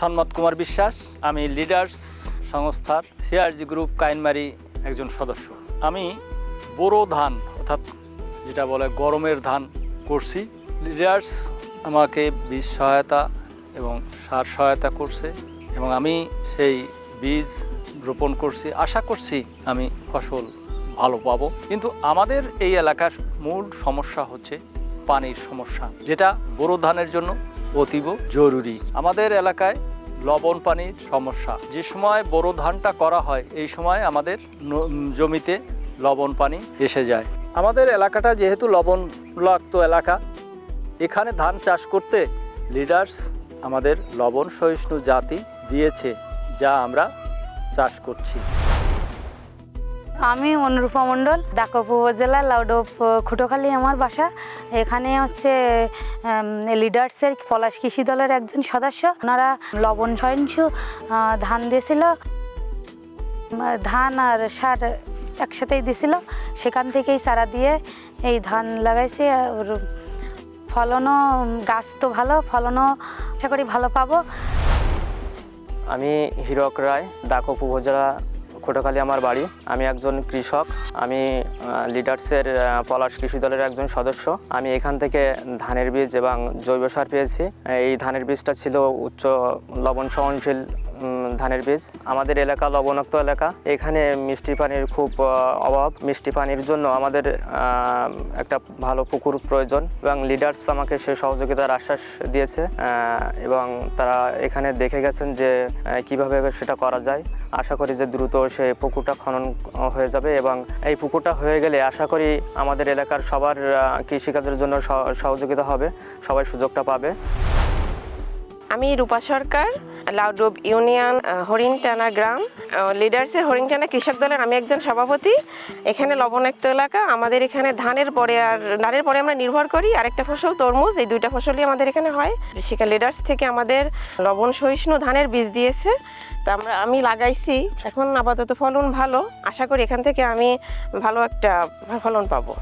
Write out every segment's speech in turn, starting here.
সন্মত কুমার বিশ্বাস। আমি লিডার্স সংস্থার সিআরজি গ্রুপ কাইনমারি একজন সদস্য। আমি বোরো ধান অর্থাৎ যেটা বলে গরমের ধান করছি। লিডার্স আমাকে বীজ সহায়তা এবং সার সহায়তা করছে এবং আমি সেই বীজ রোপণ করছি। আশা করছি আমি ফসল ভালো পাবো। কিন্তু আমাদের এই এলাকার মূল সমস্যা হচ্ছে পানির সমস্যা, যেটা বোরো ধানের জন্য অতীব জরুরি। আমাদের এলাকায় লবণ পানির সমস্যা। যে সময় বোরো ধানটা করা হয় এই সময় আমাদের জমিতে লবণ পানি এসে যায়। আমাদের এলাকাটা যেহেতু লবণাক্ত এলাকা, এখানে ধান চাষ করতে লিডার্স আমাদের লবণ সহিষ্ণু জাতি দিয়েছে, যা আমরা চাষ করছি। আমি অনুরূপা মণ্ডল, দাকপ উপজেলা লাউডোপ খুটোখালী আমার বাসা। এখানে হচ্ছে লিডার্সের পলাশ কৃষি দলের একজন সদস্য। ওনারা লবণ সহিষ্ণু ধান দিয়েছিল, ধান আর সার একসাথেই দিয়েছিল। সেখান থেকেই চারা দিয়ে এই ধান লাগাইছি। ওর ফলনও, গাছ তো ভালো, ফলনও আশা করি ভালো পাবো। আমি হীরক রায়, দাকপ উপজেলা খুটোখালী আমার বাড়ি। আমি একজন কৃষক। আমি লিডার্সের পলাশ কৃষি দলের একজন সদস্য। আমি এখান থেকে ধানের বীজ এবং জৈব সার পেয়েছি। এই ধানের বীজটা ছিল উচ্চ লবণ সহনশীল ধানের বীজ। আমাদের এলাকা লবণাক্ত এলাকা, এখানে মিষ্টি পানির খুব অভাব। মিষ্টি পানির জন্য আমাদের একটা ভালো পুকুর প্রয়োজন এবং লিডার্স আমাকে সে সহযোগিতার আশ্বাস দিয়েছে এবং তারা এখানে দেখে গেছেন যে কিভাবে সেটা করা যায়। আশা করি যে দ্রুত সে পুকুরটা খনন হয়ে যাবে এবং এই পুকুরটা হয়ে গেলে আশা করি আমাদের এলাকার সবার কৃষিকাজের জন্য সহযোগিতা হবে, সবাই সুযোগটা পাবে। আমি রূপা সরকার, লাউডোব ইউনিয়ন, হরিণটানা গ্রাম, লিডার্সের হরিণটানা কৃষক দলের আমি একজন সভাপতি। এখানে লবণাক্ত এলাকা, আমাদের এখানে ধানের পরে আমরা নির্ভর করি। আরেকটা ফসল তরমুজ, এই দুইটা ফসলই আমাদের এখানে হয়। সেখানে লিডার্স থেকে আমাদের লবণ সহিষ্ণু ধানের বীজ দিয়েছে, তা আমি লাগাইছি। এখন আপাতত ফলন ভালো, আশা করি এখান থেকে আমি ভালো একটা ফলন পাবো।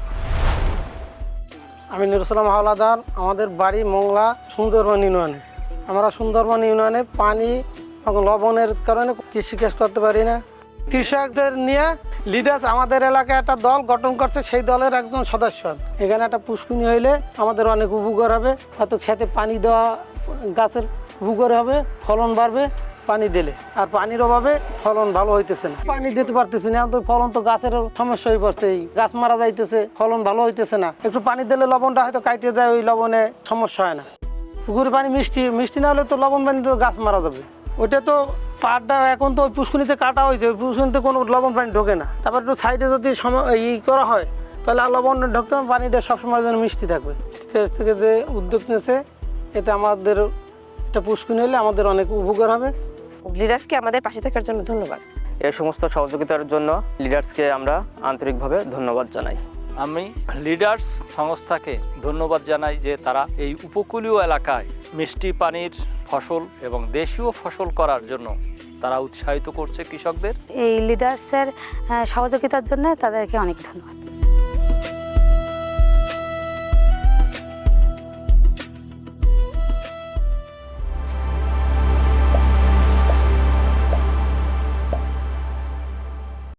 আমি নুরুল ইসলাম হাওলাদার, আমাদের বাড়ি মোংলা, সুন্দরবন ইউনিয়নে। আমরা সুন্দরবন ইউনিয়নে পানি এবং লবণের কারণে কৃষিকাজ করতে পারি না। কৃষকদের নিয়ে লিডার্স আমাদের এলাকায় একটা দল গঠন করছে, সেই দলের একজন সদস্য। এখানে একটা পুষ্কুনি হইলে আমাদের অনেক উপকার হবে। হয়তো খেতে পানি দেওয়া, গাছের উপকার হবে, ফলন বাড়বে পানি দিলে। আর পানির অভাবে ফলন ভালো হইতেছে না, পানি দিতে পারতেছে না। তো ফলন তো গাছের সমস্যা হয়ে পড়ছে, গাছ মারা যাইতেছে, ফলন ভালো হইতেছে না। একটু পানি দিলে লবণটা হয়তো কাইটে যায়, ওই লবণে সমস্যা হয় না। পুকুরের পানি মিষ্টি না হলে তো লবণ পানি তো গাছ মারা যাবে। ওইটা তো পাটটা এখন তো ওই পুষ্কুনিতে কাটা হয়েছে, ওই পুষ্কুনিতে কোনো লবণ পানি ঢোকে না। তারপর একটু সাইডে যদি করা হয় তাহলে আর লবণ ঢুকতে পানিটা সবসময় যেন মিষ্টি থাকবে। থেকে যে উদ্যোগ নিয়েছে, এতে আমাদের একটা পুষ্কুনি হলে আমাদের অনেক উপকার হবে। লিডার্সকে আমাদের পাশে থাকার জন্য ধন্যবাদ। এই সমস্ত সহযোগিতার জন্য লিডার্সকে আমরা আন্তরিকভাবে ধন্যবাদ জানাই। আমি লিডার্স সংস্থাকে ধন্যবাদ জানাই যে তারা এই উপকূলীয় এলাকায় মিষ্টি পানির ফসল এবং দেশীয় ফসল করার জন্য তারা উৎসাহিত করছে কৃষকদের। এই লিডার্সের সহযোগিতার জন্য তাদেরকে অনেক ধন্যবাদ।